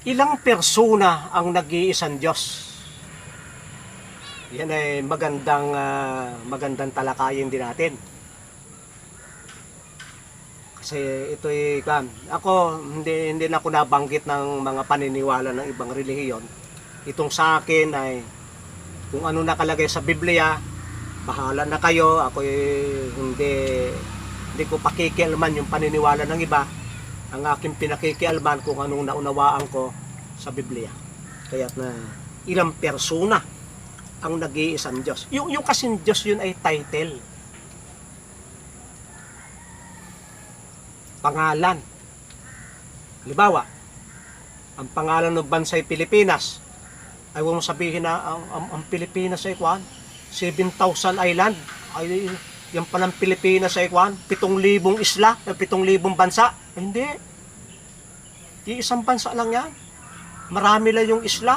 Ilang persona ang nag-iisang Diyos? Yan ay magandang talakayin din natin. Kasi ito'y ako hindi na ako nabanggit ng mga paniniwala ng ibang relihiyon. Itong sa akin ay kung ano nakalagay sa Biblia, bahala na kayo. Ako hindi ko pakikialaman yung paniniwala ng iba. Ang aking pinakikialaman kung anong naunawaan ko sa Biblia. Kaya na ilang persona ang nag-iisang Diyos. Yung kasing Diyos yun ay title. Pangalan. Halimbawa, ang pangalan ng bansay Pilipinas ay huwag mong sabihin na ang Pilipinas ay 7,000 island. Ay, yan palang Pilipinas ay 7,000 isla, 7,000 bansa. Hindi. Isang bansa lang yan. Marami lang yung isla.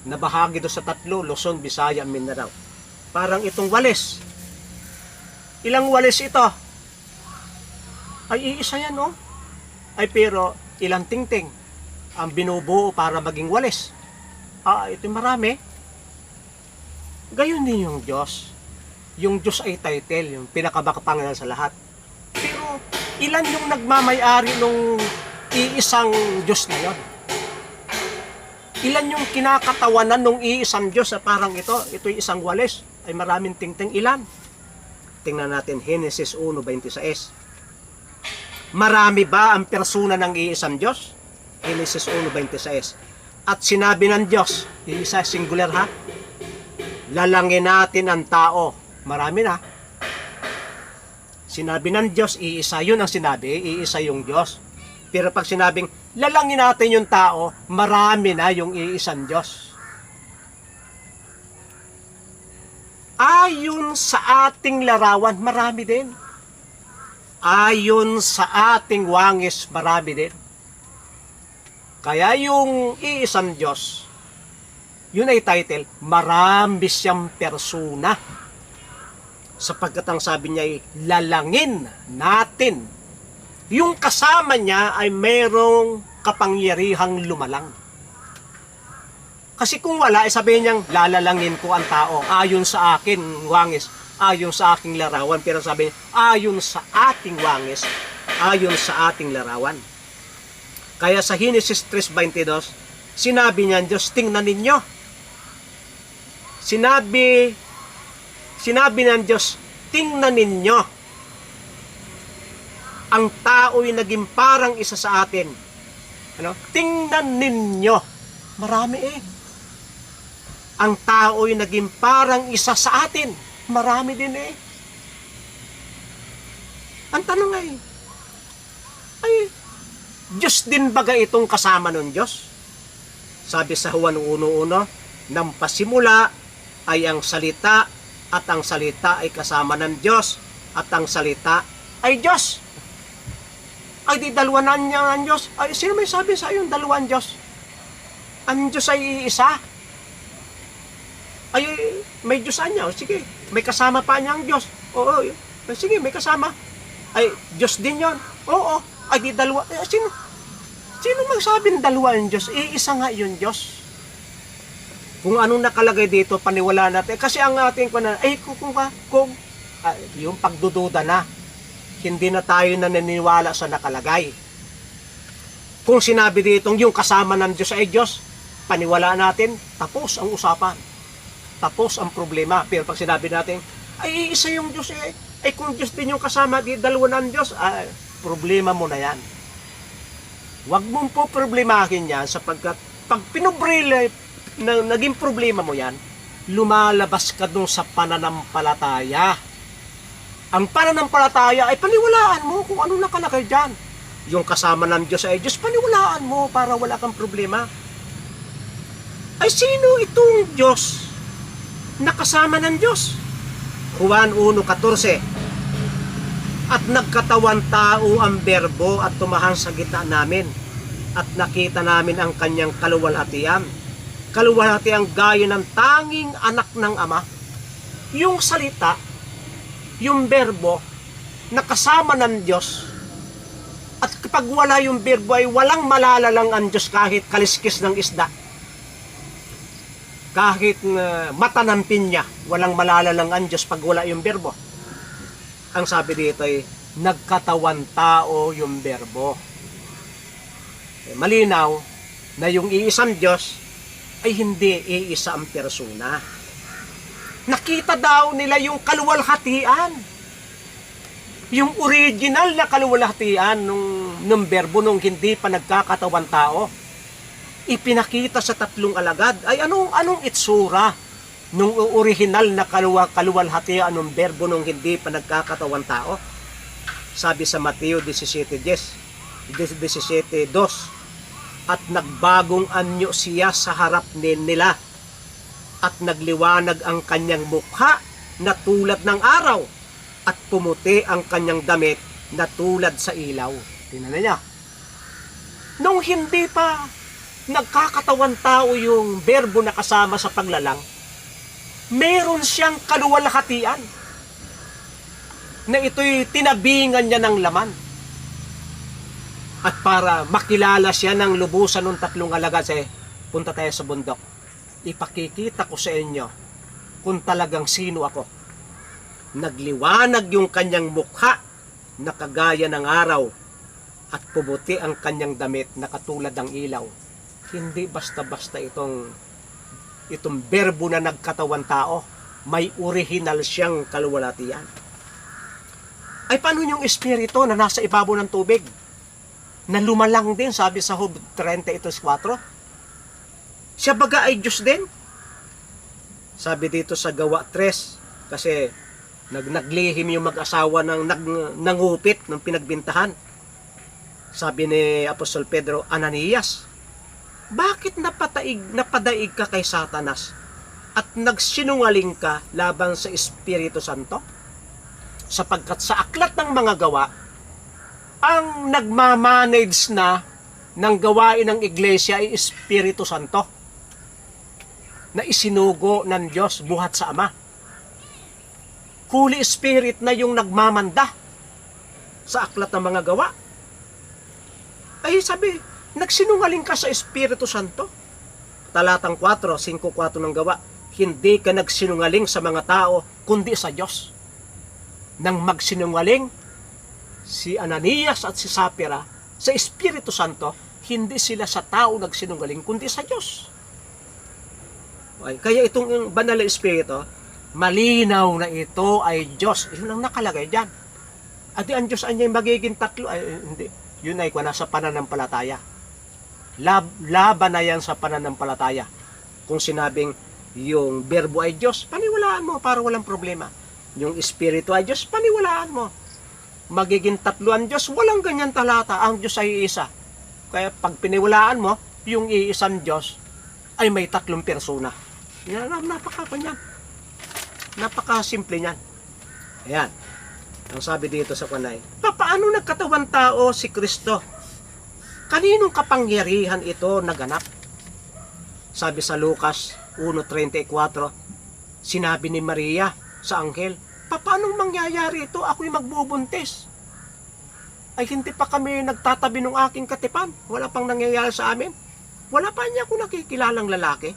Nabahagi doon sa 3, Luzon, Visaya, Mindanao. Parang itong Wales. Ilang Wales ito? Ay iisa yan, no? Ay pero ilang tingting ang binubuo para maging Wales? Ito marami. Gayon din yung Diyos. Yung Diyos ay title, yung pinakamakapangyarihan sa lahat. Pero ilan yung nagmamay-ari nung iisang Diyos na yon? Ilan yung kinakatawanan nung iisang Diyos na parang ito'y isang Wales, ay maraming tingting ilan? Tingnan natin Genesis 1:26. Marami ba ang persona ng iisang Diyos? Genesis 1:26. At sinabi ng Diyos, iisa singular ha, lalangin natin ang tao. Marami na. Sinabi ng Diyos, iisa yun ang sinabi, iisa yung Diyos. Pero pag sinabing, lalangin natin yung tao, marami na yung iisang Diyos. Ayon sa ating larawan, marami din. Ayon sa ating wangis, marami din. Kaya yung iisang Diyos, yun ay title, marami siyang persona. Sapagkat ang sabi niya ay, lalangin natin. Yung kasama niya ay mayroong kapangyarihang lumalang. Kasi kung wala, sabihin niyang, lalalangin ko ang tao, ayon sa akin, wangis, ayon sa aking larawan. Pero sabi niya, ayon sa ating wangis, ayon sa ating larawan. Kaya sa Genesis 3:22, sinabi niya, Diyos, tingnan ninyo. Sinabi ng Diyos, tingnan ninyo. Ang tao'y naging parang isa sa atin. Tingnan ninyo. Marami Ang tao'y naging parang isa sa atin. Marami din Ang tanong ay Diyos din baga itong kasama ng Diyos? Sabi sa Juan 1:1, nang pasimula ay ang salita, at ang salita ay kasama ng Diyos, at ang salita ay Diyos. Ay di dalawa na niya ang Diyos. Ay sino may sabi sa iyo dalawang Diyos? Ang Diyos ay isa. Ay may Diyos niya. Sige, may kasama pa niya ang Diyos. Oo, sige, may kasama. Ay Diyos din yon. Oo, ay di dalawa. Sino magsabi ng dalawa ang Diyos? Isa nga yun Diyos. Kung anong nakalagay dito, paniwala natin. Kasi ang ating yung pagdududa na. Hindi na tayo naniniwala sa nakalagay. Kung sinabi dito, yung kasama ng Diyos ay Diyos, paniwala natin, tapos ang usapan. Tapos ang problema. Pero pag sinabi natin, ay isa yung Diyos ay kung Diyos din yung kasama, di dalawa ng Diyos, problema mo na yan. Huwag mong po problemahin yan sapagkat pag naging problema mo yan, lumalabas ka dun sa pananampalataya. Ang pananampalataya ay paniwalaan mo kung ano nakalagay dyan. Yung kasama ng Diyos ay Diyos, paniwalaan mo para wala kang problema. Ay sino itong Diyos na kasama ng Diyos? Juan 1:14. At nagkatawan tao ang berbo at tumahan sa gitna namin, at nakita namin ang kanyang kaluwalhatian. Kaluwalhatian gaya ng tanging anak ng Ama. Yung salita, yung berbo, na kasama ng Diyos, at At kapag wala yung berbo ay walang malalalang ang Diyos kahit kaliskis ng isda. Kahit mata ng pinya, walang malalalang ang Diyos pag wala yung berbo. Ang sabi dito ay nagkatawan tao yung berbo. Malinaw na yung iisang Diyos ay hindi iisa ang persona. Nakita daw nila yung kaluwalhatian. Yung original na kaluwalhatian nung berbo nung hindi pa nagkakatawan tao. Ipinakita sa tatlong alagad ay anong itsura nung original na kaluwalhatian ng berbo nung hindi pa nagkakatawan tao. Sabi sa Mateo 17:2, at nagbagong anyo siya sa harap nila at nagliwanag ang kanyang mukha na tulad ng araw at pumuti ang kanyang damit na tulad sa ilaw. Tingnan niya. Nung hindi pa nagkakatawan tao yung berbo na kasama sa paglalang, meron siyang kaluwalhatian na ito'y tinabingan niya ng laman. At para makilala siya ng lubusan ng tatlong alagad, punta tayo sa bundok. Ipakikita ko sa inyo kung talagang sino ako. Nagliwanag yung kanyang mukha na kagaya ng araw at pubuti ang kanyang damit na katulad ng ilaw. Hindi basta-basta itong berbo na nagkatawan tao. May original siyang kaluwalhatian. Ay paano yung espiritu na nasa ibabaw ng tubig? Na lumalang din, sabi sa Job 30:4. Siya baga ay Diyos din? Sabi dito sa Gawa 3, kasi naglihim yung mag-asawa ng nangupit ng pinagbintahan. Sabi ni Apostol Pedro, Ananias, bakit napadaig ka kay Satanas at nagsinungaling ka laban sa Espiritu Santo? Sapagkat sa aklat ng mga gawa, ang nagmamanage na ng gawain ng iglesia ay Espiritu Santo na isinugo ng Diyos buhat sa Ama. Holy Spirit na yung nagmamanda sa aklat ng mga gawa. Ay sabi, nagsinungaling ka sa Espiritu Santo. Talatang 5:4 ng gawa, hindi ka nagsinungaling sa mga tao, kundi sa Diyos. Nang magsinungaling si Ananias at si Sapphira sa Espiritu Santo, hindi sila sa tao nagsinungaling, kundi sa Diyos. Okay. Kaya itong banal na Espiritu, malinaw na ito ay Diyos. Yun ang nakalagay dyan. At ang Diyos ay magiging tatlo. Ay, hindi. Yun ay nasa pananampalataya. Laban na yan sa pananampalataya. Kung sinabing yung berbo ay Diyos, paniwalaan mo para walang problema. Yung Espiritu ay Diyos, paniwalaan mo. Magiging tatlo ang Diyos, walang ganyan talata. Ang Diyos ay iisa. Kaya pag piniwalaan mo, yung iisang Diyos ay may tatlong persona. Yan, napakapanyan. Napakasimple niyan. Ayan. Ang sabi dito sa kanay, paano nagkatawan tao si Kristo? Kaninong kapangyarihan ito naganap? Sabi sa Lucas 1:34, sinabi ni Maria sa anghel, paano mangyayari ito? Ako'y magbubuntis. Ay hindi pa kami nagtatabi ng aking katipan. Wala pang nangyayari sa amin. Wala pa niya kung nakikilalang lalaki.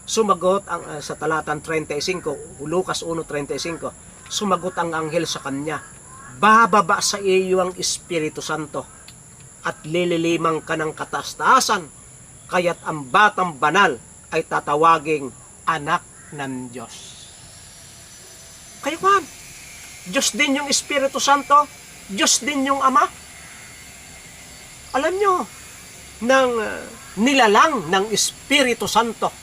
Sumagot sa talatang 35, Lucas 1:35, sumagot ang anghel sa kanya, bababa sa iyo ang Espiritu Santo at lililimang ka ng katastasan, kaya't ang batang banal ay tatawaging anak ng Diyos. Kayo man, Diyos din yung Espiritu Santo, Diyos din yung Ama. Alam nyo, ng nilalang ng Espiritu Santo,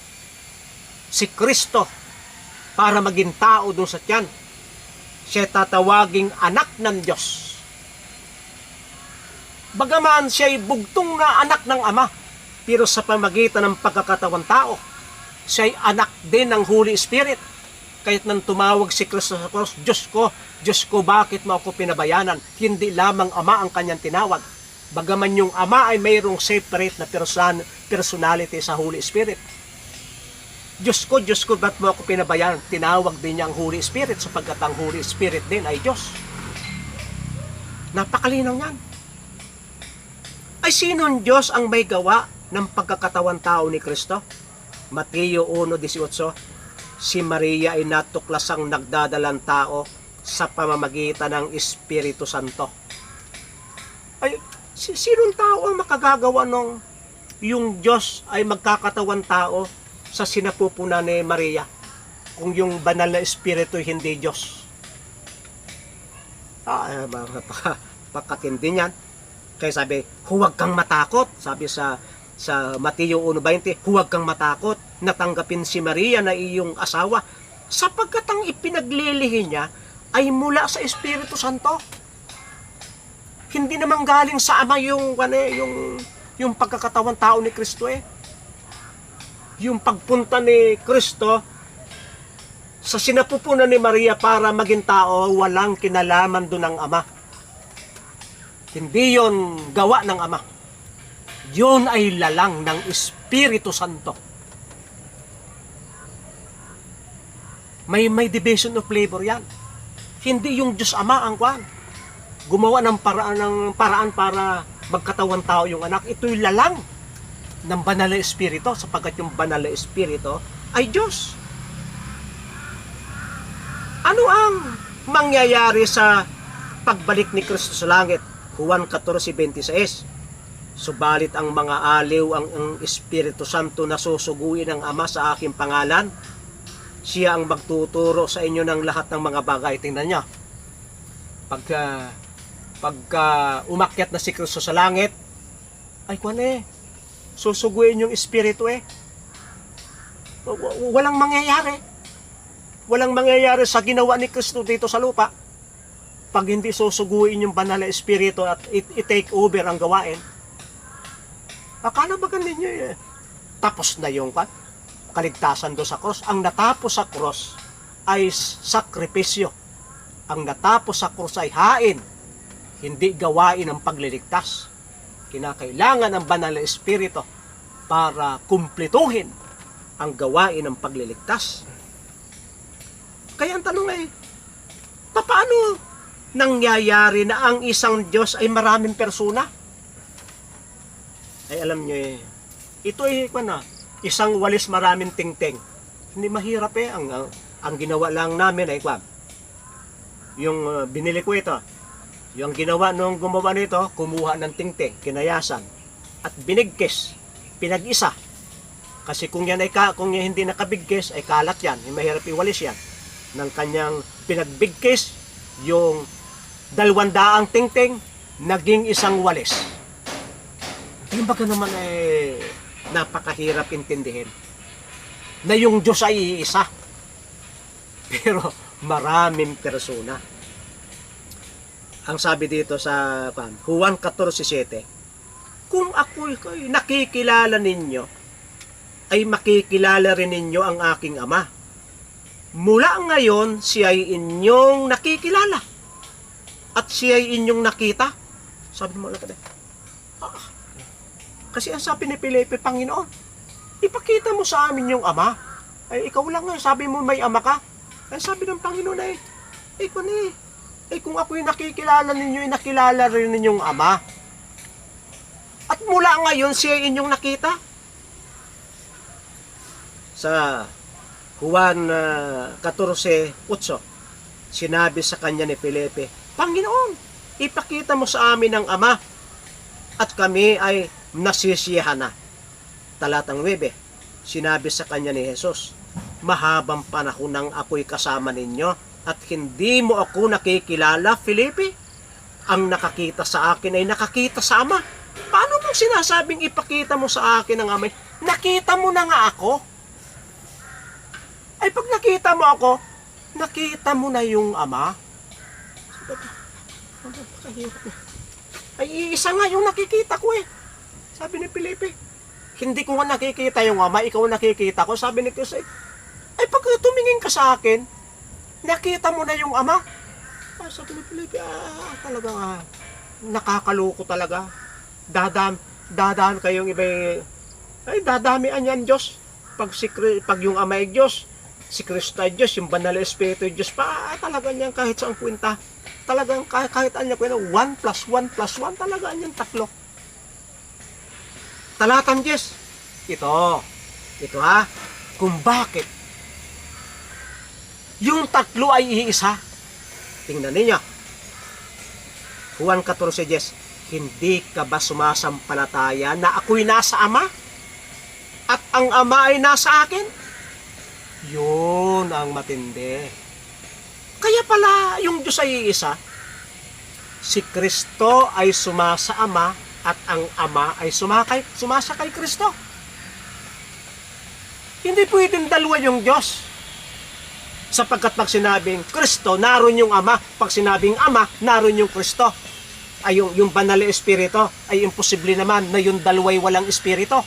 si Kristo, para maging tao doon sa tiyan, siya tatawaging anak ng Diyos. Bagaman siya'y bugtong na anak ng Ama, pero sa pamagitan ng pagkakatawang tao, siya'y anak din ng Holy Spirit. Kahit nang tumawag si Kristo sa cross, Diyos ko, bakit mo ako pinabayanan? Hindi lamang Ama ang kanyang tinawag. Bagaman yung Ama ay mayroong separate na personality sa Holy Spirit. Diyos ko, ba't mo ako pinabayaran? Tinawag din niya ang Holy Spirit sapagkat ang Holy Spirit din ay Diyos. Napakalinaw yan. Ay sinong Diyos ang may gawa ng pagkakatawan tao ni Kristo? Mateo 1:18, si Maria ay natuklasang nagdadalang tao sa pamamagitan ng Espiritu Santo. Ay, sinong tao ang makagagawa nung yung Diyos ay magkakatawan tao sa sinapupunan ni Maria kung yung banal na Espiritu hindi Diyos? Pakatindi niyan. Kaya sabi, huwag kang matakot. Sabi sa Mateo 1:20, huwag kang matakot. Natanggapin si Maria na iyong asawa sapagkat ang ipinaglilihi niya ay mula sa Espiritu Santo. Hindi naman galing sa Ama yung pagkakatawan tao ni Kristo eh. Yung pagpunta ni Kristo sa sinapupunan ni Maria para maging tao, walang kinalaman doon ng Ama. Hindi yon gawa ng Ama. Yon ay lalang ng Espiritu Santo. May division of labor yan. Hindi yung Diyos Ama ang kwan. Gumawa ng paraan para magkatawan tao yung anak. Ito'y lalang ng banal na Espiritu sapagkat yung banal na Espiritu ay Diyos. Ano ang mangyayari sa pagbalik ni Kristo sa langit? Juan 14:26. Subalit ang mga aliw ang Espiritu Santo na susuguin ng Ama sa aking pangalan, siya ang magtuturo sa inyo ng lahat ng mga bagay. Tingnan niya. Pagka umakyat na si Kristo sa langit, ay susuguin yung Espiritu eh. Walang mangyayari. Walang mangyayari sa ginawa ni Kristo dito sa lupa pag hindi susuguin yung banal na Espiritu at i-take over ang gawain. Akala ba ganun niyo tapos na yung kaligtasan do sa cross? Ang natapos sa cross ay sakripisyo. Ang natapos sa cross ay hain, hindi gawain ang pagliligtas. Kinakailangan ng banal na Espiritu para kumplituhin ang gawain ng pagliligtas. Kaya ang tanong ay, paano nangyayari na ang isang Diyos ay maraming persona? Ay alam nyo ito ay isang walis maraming tingting. Hindi mahirap ang ginawa lang namin ay yung binili ko ito, yung ginawa nung gumawa nito, kumuha ng tingting, kinayasan at binigkis, pinag-isa. Kasi kung yan hindi nakabigkis ay kalat yan, mahirap iwalis yan. Ng kanyang pinagbigkis, yung 200 tingting naging isang walis. Yung baga naman napakahirap intindihin na yung Diyos ay iisa pero maraming persona. Ang sabi dito sa Juan 14:7, kung ako'y nakikilala ninyo, ay makikilala rin ninyo ang aking Ama. Mula ngayon, siya ay inyong nakikilala at siya ay inyong nakita. Sabi mo lang kasi ang sabi ni Felipe, Panginoon, ipakita mo sa amin yung Ama. Ay ikaw lang sabi mo may Ama ka. Ay sabi ng Panginoon kung ako'y nakikilala ninyo, nakilala rin ninyong Ama. At mula ngayon, siya ay inyong nakita. Sa Juan 14:8, sinabi sa kanya ni Felipe, Panginoon, ipakita mo sa amin ang Ama at kami ay nasisiyahan na. Talatang 9, sinabi sa kanya ni Jesus, mahabang panahon nang ako'y kasama ninyo at hindi mo ako nakikilala, Felipe. Ang nakakita sa akin ay nakakita sa Ama. Paano mong sinasabing ipakita mo sa akin ang Ama? Nakita mo na nga ako. Ay pag nakita mo ako, nakita mo na yung Ama. Ay isa nga yung nakikita ko eh. Sabi ni Felipe, hindi ko nga nakikita yung Ama, ikaw nakikita ko. Sabi ni Kristo, ay pag tumingin ka sa akin, nakita mo na yung Ama. Sabi ni Felipe, talagang nakakaloko talaga. Dadaan kayong iba, ay dadamian yan Diyos. Pag yung Ama ay Diyos, si Kristo ay Diyos, yung banal na Espiritu ay Diyos pa, talagang yan kahit saan kwenta. Talagang kahit ano kwenta, 1 + 1 + 1, talagang yan 3. talatang 10. Ito ha, kung bakit yung tatlo ay iisa. Tingnan ninyo. Juan 14:10, hindi ka ba sumasampalataya na ako'y nasa Ama at ang Ama ay nasa akin? Yun ang matindi. Kaya pala yung Diyos ay iisa. Si Kristo ay sumasa Ama at ang Ama ay sumasa kay Kristo. Hindi pwedeng dalawa yung Diyos. Sapagkat pag sinabing Kristo, naroon yung Ama. Pag sinabing Ama, naroon yung Kristo. Ay yung banal na espiritu, ay imposible naman na yung dalaway walang espiritu.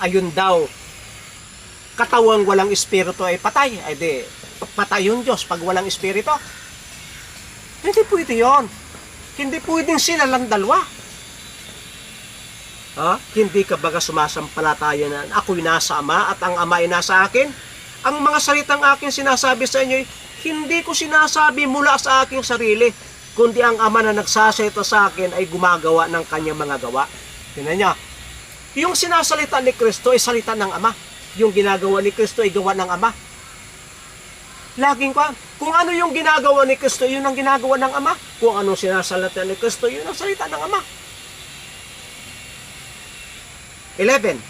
Ayun daw, katawang walang espiritu ay patay. Ay di, patay yung Diyos pag walang espiritu. Hindi pwede yun. Hindi pwedeng sila lang dalawa. Hindi ka baga sumasampalataya na ako'y nasa Ama at ang Ama ay nasa akin? Ang mga salitang akin sinasabi sa inyo, hindi ko sinasabi mula sa aking sarili, kundi ang Ama na nagsasalita sa akin ay gumagawa ng kanyang mga gawa. Tingnan niya, yung sinasalita ni Kristo ay salita ng Ama. Yung ginagawa ni Kristo ay gawa ng Ama. Laging kung ano yung ginagawa ni Kristo, yun ang ginagawa ng Ama. Kung ano sinasalita ni Kristo, yun ang salita ng Ama. 11.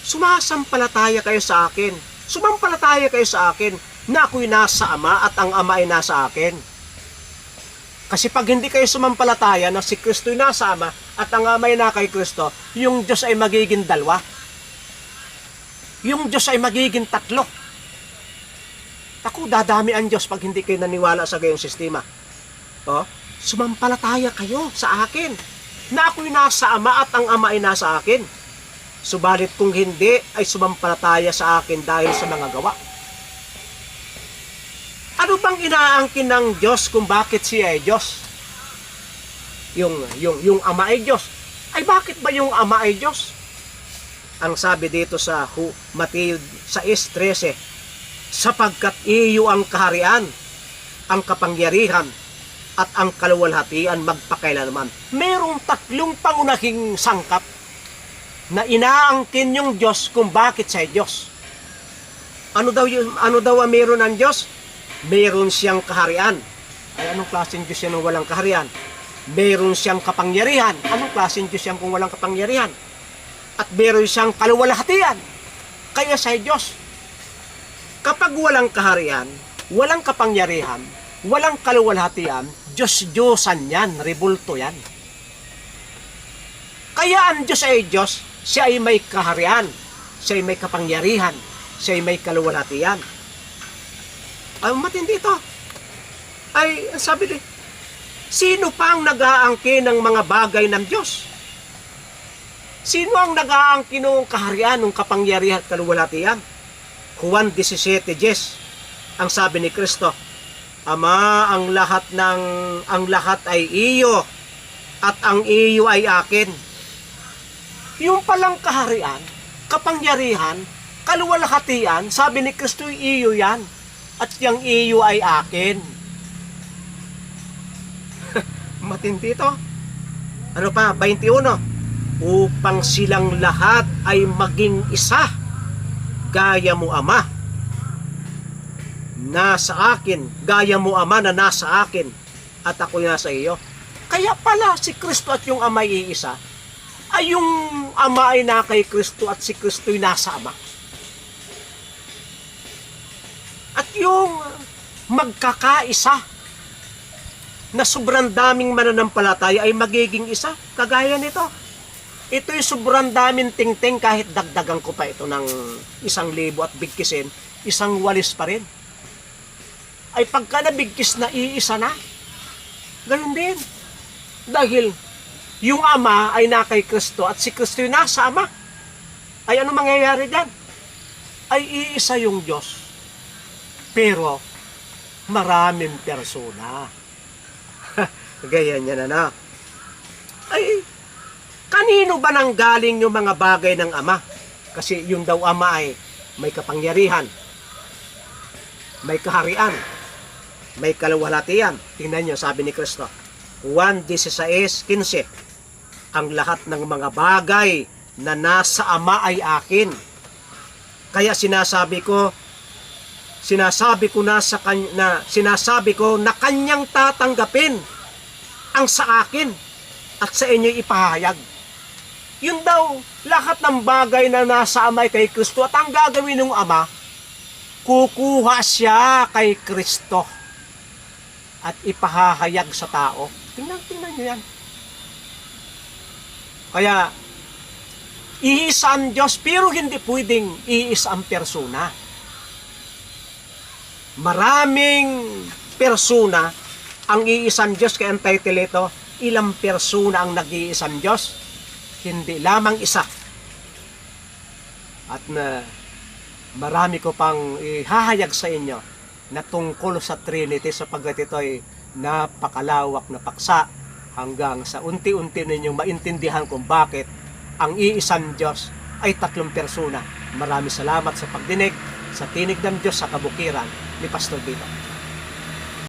Sumasampalataya kayo sa akin. Sumampalataya kayo sa akin na ako'y nasa Ama at ang Ama ay nasa akin. Kasi pag hindi kayo sumampalataya na si Kristo'y nasa Ama at ang Ama ay na kay Kristo, yung Diyos ay magiging dalawa. Yung Diyos ay magiging tatlo. Ako, dadami ang Diyos pag hindi kayo naniwala sa gayong sistema. Sumampalataya kayo sa akin na ako'y nasa Ama at ang Ama ay nasa akin. Subalit kung hindi, ay sumampalataya sa akin dahil sa mga gawa. Ano bang inaangkin ng Diyos kung bakit siya ay Diyos? Yung Ama ay Diyos. Ay bakit ba yung Ama ay Diyos? Ang sabi dito sa Mateo 6:13, sapagkat iyo ang kaharian, ang kapangyarihan, at ang kaluwalhatian magpakailanman. Merong tatlong pangunahing sangkap na inaangkin yung Diyos kung bakit siya Diyos. Ano daw ang meron ng Diyos? Meron siyang kaharian. Ay anong klaseng Diyos yan kung walang kaharian? Meron siyang kapangyarihan. Anong klaseng Diyos yan kung walang kapangyarihan? At meron siyang kaluwalhatian. Kaya siya Diyos. Kapag walang kaharian, walang kapangyarihan, walang kaluwalhatian, Diyos-Diyosan yan, rebulto yan. Kaya ang Diyos ay Diyos, siya ay may kaharian, siya ay may kapangyarihan, siya ay may kaluwalhatian. Ay, matindi ito. Ay, sabi din, sino pa ang nag-aangkin ng mga bagay ng Diyos? Sino ang nag-aangkin ng kaharian, ng kapangyarihan at kaluwalhatian? Juan 17:10, ang sabi ni Kristo, Ama, ang lahat ay iyo, at ang iyo ay akin. Yung palang kaharian, kapangyarihan, kaluwalhatian, sabi ni Kristo, iyo yan. At yung iyo ay akin. Matindi ito. Ano pa? 21. Upang silang lahat ay maging isa, gaya mo Ama, nasa akin, gaya mo Ama na nasa akin, at ako nasa iyo. Kaya pala si Kristo at yung Ama ay iisa, ay yung Ama ay na kay Kristo at si Kristo ay nasa Ama. At yung magkakaisa na sobrang daming mananampalataya ay magiging isa, kagaya nito. Ito'y sobrang daming tingting kahit dagdagan ko pa ito ng 1,000 at bigkisin, isang walis pa rin. Ay pagka nabigkis na iisa na, ganoon din. Dahil yung Ama ay na kay Kristo at si Kristo yung nasa Ama. Ay ano mangyayari dyan? Ay iisa yung Diyos. Pero maraming persona. Gaya niya na. Ay, kanino ba nang galing yung mga bagay ng Ama? Kasi yung daw Ama ay may kapangyarihan, may kaharian, may kaluwalhatian. Tingnan nyo, sabi ni Kristo. Juan 16:15. ang lahat ng mga bagay na nasa Ama ay akin. Kaya sinasabi ko na kanyang tatanggapin ang sa akin at sa inyo ipahayag. Yun daw, lahat ng bagay na nasa Ama ay kay Kristo, at ang gagawin ng Ama, kukuha siya kay Kristo at ipahahayag sa tao. Tingnan nyo yan. Kaya, iisa ang Diyos, pero hindi pwedeng iisa ang persona. Maraming persona ang iisang Diyos, kaya ang title ito, ilang persona ang nag-iisang Diyos? Hindi lamang isa. At na marami ko pang ihahayag sa inyo na tungkol sa Trinity, sapagkat ito ay napakalawak na paksa hanggang sa unti-unti ninyong maintindihan kung bakit ang iisang Diyos ay tatlong persona. Maraming salamat sa pagdinig sa Tinig ng Diyos sa Kabukiran ni Pastor Vito.